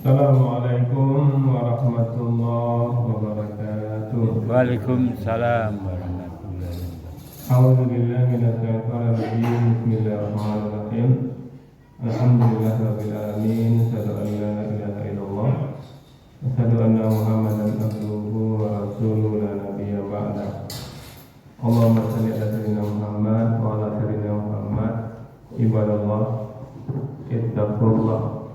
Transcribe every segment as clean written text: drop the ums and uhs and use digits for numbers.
Assalamualaikum warahmatullahi wabarakatuh. Waalaikumsalam warahmatullahi wabarakatuh. A'udzu billahi minasyaitonir rajim. Bismillahirrahmanirrahim. Alhamdulillahirabbil alamin. Asyhadu an la ilaha illallah. Asyhadu anna Muhammadan abduhu wa rasuluhu la nabiyya ba'da. Allahumma shalli ala sayyidina Muhammad wa ala sayyidina Muhammad. Ibadallah, ittaqullah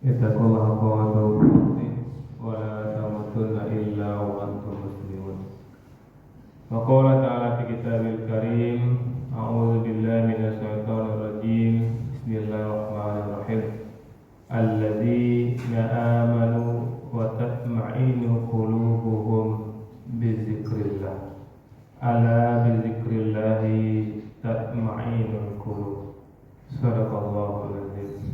haqqa tuqatih wa la tamutunna illa wa antum muslimun. Wa qala ta'ala fi kitabil karim, a'udzu billahi minasy syaithanir rajim. Bismillahirrahmanirrahim. Alladzina amanu wa tatma'innu qulubuhum bi dzikrillah. Ala bi dzikrillah tatma'innul qulub. Sadaqallahul azim.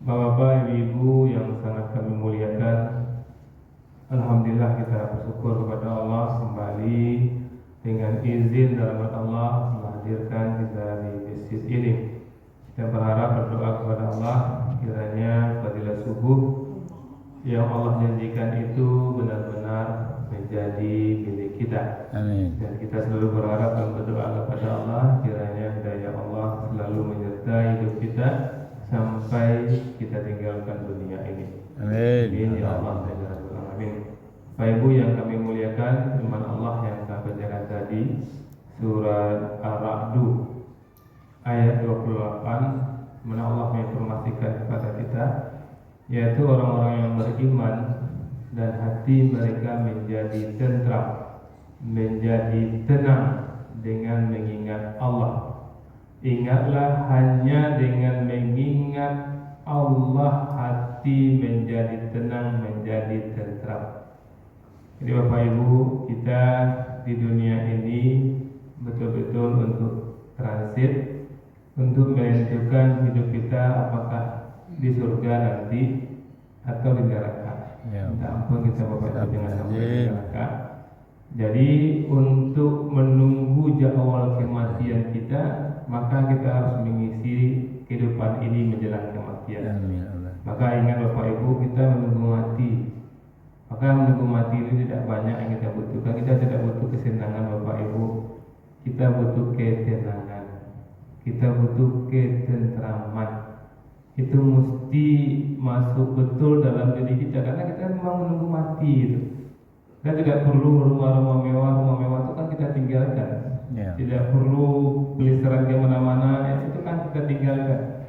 Bapak, Ibu yang sangat kami muliakan, alhamdulillah kita bersyukur kepada Allah kembali dengan izin dan rahmat Allah menghadirkan kita di masjid ini. Kita berharap berdoa kepada Allah kiranya fadilah subuh yang Allah janjikan itu benar-benar menjadi milik kita. Amin. Dan kita selalu berharap dan berdoa kepada Allah kiranya hidayah Allah selalu menyertai hidup kita sampai kita tinggalkan dunia ini. Amin. Amin ya Allah ya Rabbal alamin. Bapak Ibu yang kami muliakan, firman Allah yang kami bacakan tadi surat Ar-Ra'd ayat 28, mana Allah menginformasikan kepada kita yaitu orang-orang yang beriman dan hati mereka menjadi tentram, menjadi tenang dengan mengingat Allah. Ingatlah hanya dengan mengingat Allah hati menjadi tenang, menjadi tentram. Jadi Bapak Ibu, kita di dunia ini betul-betul untuk transit, untuk menentukan hidup kita apakah di surga nanti atau di neraka. Ya. Minta ampun kita Bapak Ibu jangan sampai di neraka. Jadi untuk menunggu awal kematian kita, maka kita harus mengisi kehidupan ini menjelang kematian. Amin. Maka ingat Bapak Ibu, kita menunggu mati. Maka menunggu mati ini tidak banyak yang kita butuhkan. Kita tidak butuh kesenangan Bapak Ibu. Kita butuh ketenangan. Kita butuh ketentraman. Itu mesti masuk betul dalam diri kita karena kita memang menunggu mati itu. Kita tidak perlu rumah-rumah mewah, rumah mewah itu kan kita tinggalkan. Ya. Tidak perlu beli seragam mana-mana, itu kan kita tinggalkan.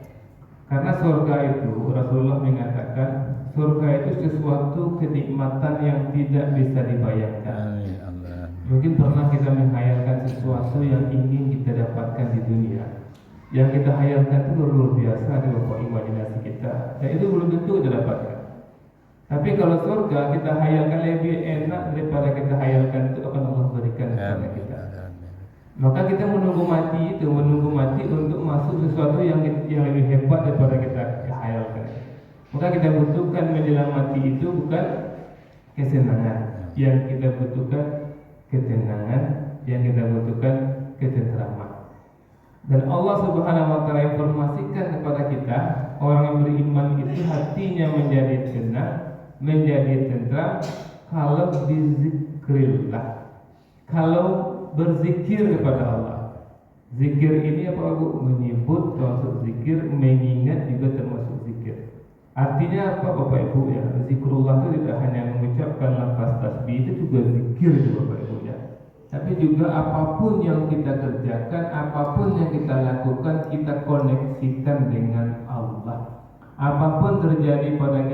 Karena surga itu Rasulullah mengatakan surga itu sesuatu kenikmatan yang tidak bisa dibayangkan. Amin. Allah. Mungkin pernah kita menghayalkan sesuatu yang ingin kita dapatkan di dunia. Yang kita hayalkan itu luar biasa di bawah imajinasi kita, dan itu belum tentu kita dapatkan. Tapi kalau surga kita hayalkan lebih enak daripada kita hayalkan, itu akan Allah berikan kepada kita. Maka kita menunggu mati itu, menunggu mati untuk masuk sesuatu yang lebih hebat daripada kita hayalkan. Maka kita butuhkan menjelang mati itu bukan kesenangan, yang kita butuhkan ketenangan, yang kita butuhkan ketentraman. Dan Allah Subhanahu wa taala informasikan kepada kita, orang yang beriman itu hatinya menjadi tenang, menjadi tentram kalau berzikrillah, kalau berzikir kepada Allah. Zikir ini apa Bu? Menyebut termasuk zikir, mengingat juga termasuk zikir. Artinya apa Bapak Ibu ya? Zikrullah itu tidak hanya mengucapkan lafaz tasbih, itu juga zikir itu Bapak Ibu ya. Tapi juga apapun yang kita kerjakan, apapun yang kita lakukan, kita koneksikan dengan Allah. Apapun terjadi pada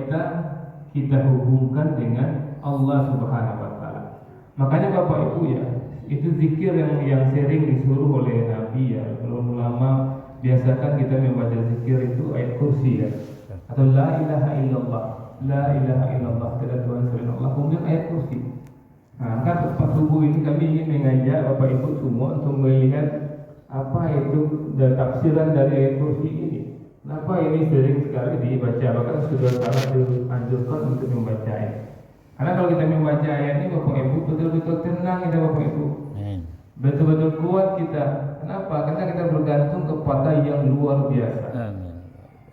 kita hubungkan dengan Allah Subhanahu wa taala. Makanya Bapak Ibu ya, itu zikir yang sering disuruh oleh Nabi ya. Kalau ulama biasakan kita membaca zikir itu ayat kursi ya. Atau la ilaha illallah. La ilaha illallah, tidak Tuhan selain Allah. Kemudian ayat kursi. Nah, kan pas subuh ini kami ingin mengajak Bapak Ibu semua untuk melihat apa itu dan tafsiran dari ayat kursi ini. Kenapa ini sering sekali dibaca, bahkan sudah sangat dianjurkan untuk membacanya. Karena kalau kita membaca ayat ini Bapak Ibu betul-betul tenang kita Bapak Ibu. Betul-betul kuat kita. Kenapa? Karena kita bergantung kepada yang luar biasa.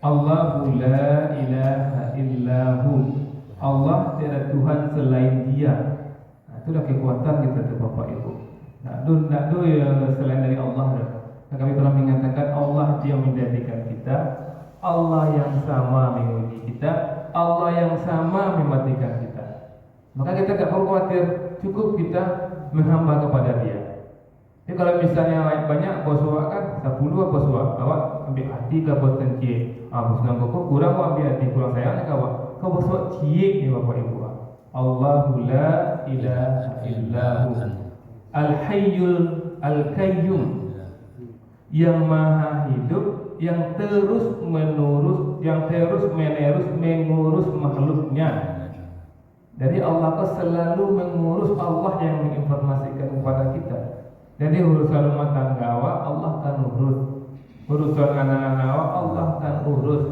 Allahu la ilaha illahu. Allah tiada Tuhan selain Dia. Nah, itulah kekuatan kita tu Bapak Ibu. Tak ada yang selain dari Allah. Nah, kami pernah mengatakan Allah dia menjadikan kita, Allah yang sama menguji kita, Allah yang sama mematikan kita. Maka kita tak perlu khawatir, cukup kita menghamba kepada Dia. Jadi kalau misalnya banyak bos awak kan, 10 apa suak, awak ambil hati ke bos tenci, bos nang kok kurang awak ambil hati, kurang sayang nak awak. Kau bos awak ciek ni Bapak Ibu. Allahu la ilaha illahu Al-Hayyul Al-Qayyum, yang maha hidup, yang terus menerus mengurus makhluknya. Jadi Allah itu selalu mengurus, Allah yang menginformasikan kepada kita. Jadi urusan rumah tangga awak Allah akan urus, urusan anak-anak awak Allah akan urus.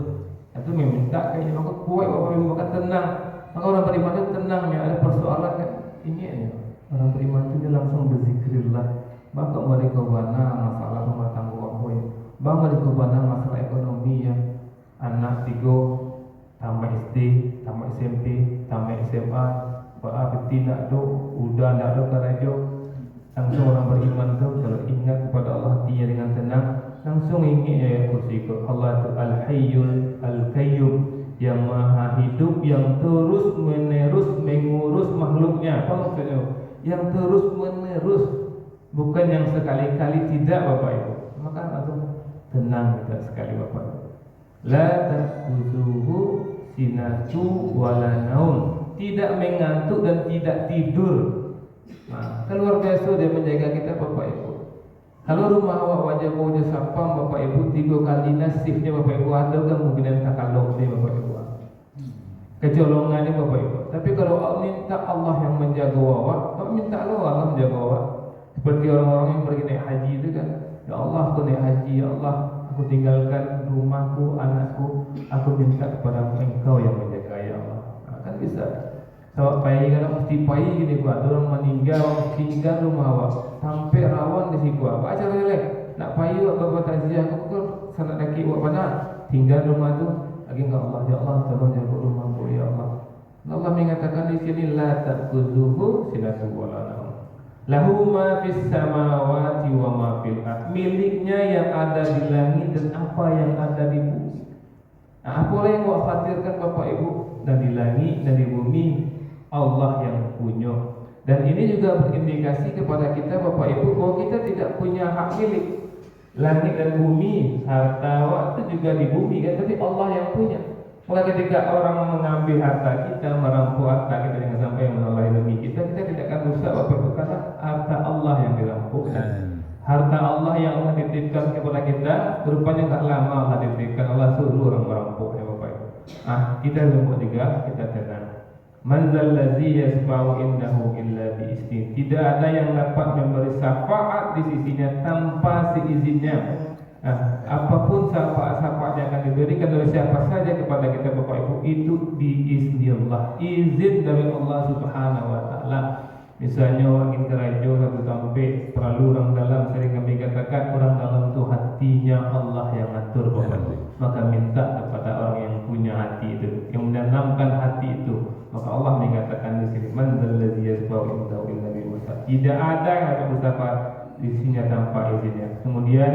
Itu meminta kayaknya maka kuat Bapak Ibu, maka tenang. Maka orang beriman itu tenang, ya ada persoalan kan ini ya. Orang beriman itu dia langsung berzikrillah. Maka mereka bana masalah rumah tangga apa ya. Bang mereka bana masalah ekonomi ya. Anak 3 tamat SD, tamat SMP, tamat SMA, betina tu udah ndak ada karajo. Langsung orang beriman tu kalau ingat kepada Allah hatinya dengan tenang, langsung ingat kursi ke Allah tu Al-Hayyul Al-Qayyum, yang maha hidup, yang terus menerus mengurus makhluknya. Apa maksudnya? Yang terus menerus, bukan yang sekali-kali, tidak Bapak Ibu. Maka langsung tenang kita sekali Bapak Ibu. La ta'khudhuhu sinatu wala naum, tidak mengantuk dan tidak tidur. Nah, keluar biasa dia menjaga kita Bapak Ibu. Kalau rumah awak wajah baunya sapam Bapak Ibu, 3 kali nasibnya Bapak Ibu, ada kemungkinan takaluk ni Bapak Ibu, kecolongan ni Bapak Ibu. Tapi kalau awak minta Allah yang menjaga awak, awak minta Allah menjaga awak. Seperti orang-orang yang pergi naik haji itu kan, ya Allah aku naik haji, ya Allah aku tinggalkan rumahku, anakku, aku minta kepada Engkau yang menjaga ya Allah. Nah, kan bisa. Awak payah kan, mesti payah gini buat orang meninggal, tinggal rumah awak sampai rawan di situ. Apa acara ni leh? Nak payah apa buat takziah, aku kan sangat daki awak mana? Tinggal rumah tu lagi enggak Allah, ya Allah tolong jaga rumahku ya Allah. Allah mengatakan di sini la ta'khudhuhu sinatun wa la naum. Lahu ma fis samawati wa ma fil ardh. Miliknya yang ada di langit dan apa yang ada di bumi. Nah, apa yang awak khawatirkan Bapak Ibu, dan di langit dan di bumi Allah yang punya. Dan ini juga berindikasi kepada kita Bapak Ibu bahwa kita tidak punya hak milik. Langit dan bumi, harta awak itu juga di bumi kan, tapi Allah yang punya. Maka ketika orang mengambil harta kita, merampok harta kita dengan sampai menolak demi kita tidak akan rusak Bapak Ibu, karena harta Allah yang dirampok. Harta Allah yang Allah titipkan kepada kita, rupanya tak lama Allah titipkan, Allah suruh orang merampok ya Bapak Ibu. Kita lembut juga, kita tenang. Man zallazi yasfa'u indahu illa bi'izni. Tidak ada yang dapat memberi syafaat di sisinya tanpa seizinnya. Apapun syafaat yang akan diberikan oleh siapa saja kepada kita Bapak Ibu, itu biizni Allah, izin dari Allah Subhanahu wa taala. Misalnya orang ingin kerajo satu tampik, perlu orang dalam, sering kami katakan orang dalam itu hatinya Allah yang atur Bapak Ibu. Maka minta kepada orang yang punya hati itu, yang menanamkan hati itu. Maka Allah mengatakan di sini, man zallazi yasfa'u indahu illa bi'izni. Tidak ada yang akan bersyafaat di sini tanpa izinnya. Kemudian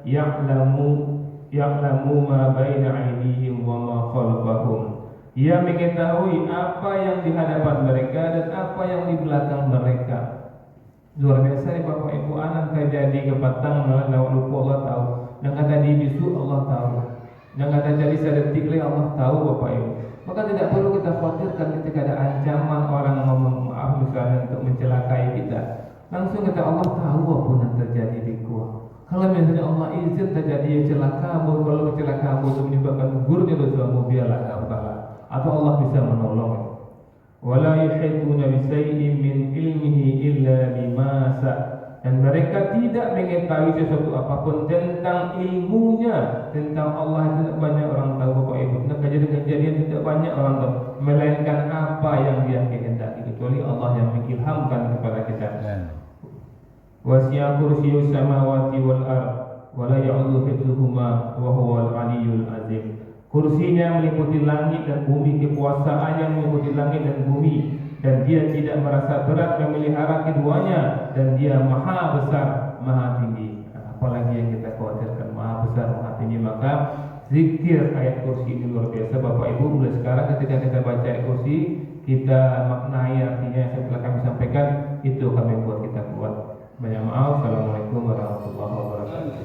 ya'lamu ma baina aydihim wa ma khalfahum. Ia mengetahui apa yang di hadapan mereka dan apa yang di belakang mereka. Luar biasa ni Bapak Ibu, anak terjadi ke Patang, lupa Allah tahu. Dan kata di bisu Allah tahu. Dan kata jadi sedetik lagi Allah tahu Bapak Ibu. Maka tidak perlu kita khawatirkan ketika ada ancaman orang ngomong maaf misalnya untuk mencelakai kita. Langsung kata Allah tahu apa yang terjadi di gua. Kalau misalnya Allah izin terjadi celaka, kalau kecelakaan itu menyebabkan gugurnya dosamu, biarlah Allah. Atau Allah bisa menolong. Wala yuhituna bisayyin min ilmihi illa bima sa'. Dan mereka tidak mengetahui sesuatu apapun tentang ilmunya, tentang Allah. Tidak banyak orang tahu Bapak Ibu. Tentang kejadian-kejadian tidak banyak orang tahu, melainkan apa yang Dia kehendaki, kecuali Allah yang mengilhamkan kepada kita. Wasi'a kursiyyus samawati wal ardh wa la ya'uduhu hifdhuhuma wa huwal 'aliyyul 'azim. Kursinya meliputi langit dan bumi, kekuasaannya meliputi langit dan bumi, dan dia tidak merasa berat memelihara keduanya, dan dia maha besar, maha tinggi. Apalagi yang kita khawatirkan, maha besar, maha tinggi. Maka zikir ayat kursi ini luar biasa Bapak Ibu. Mulai sekarang ketika kita baca ayat kursi, kita maknai artinya yang setelah kami sampaikan, itu kami buat kita kuat. Banyak maaf. Assalamualaikum warahmatullahi wabarakatuh.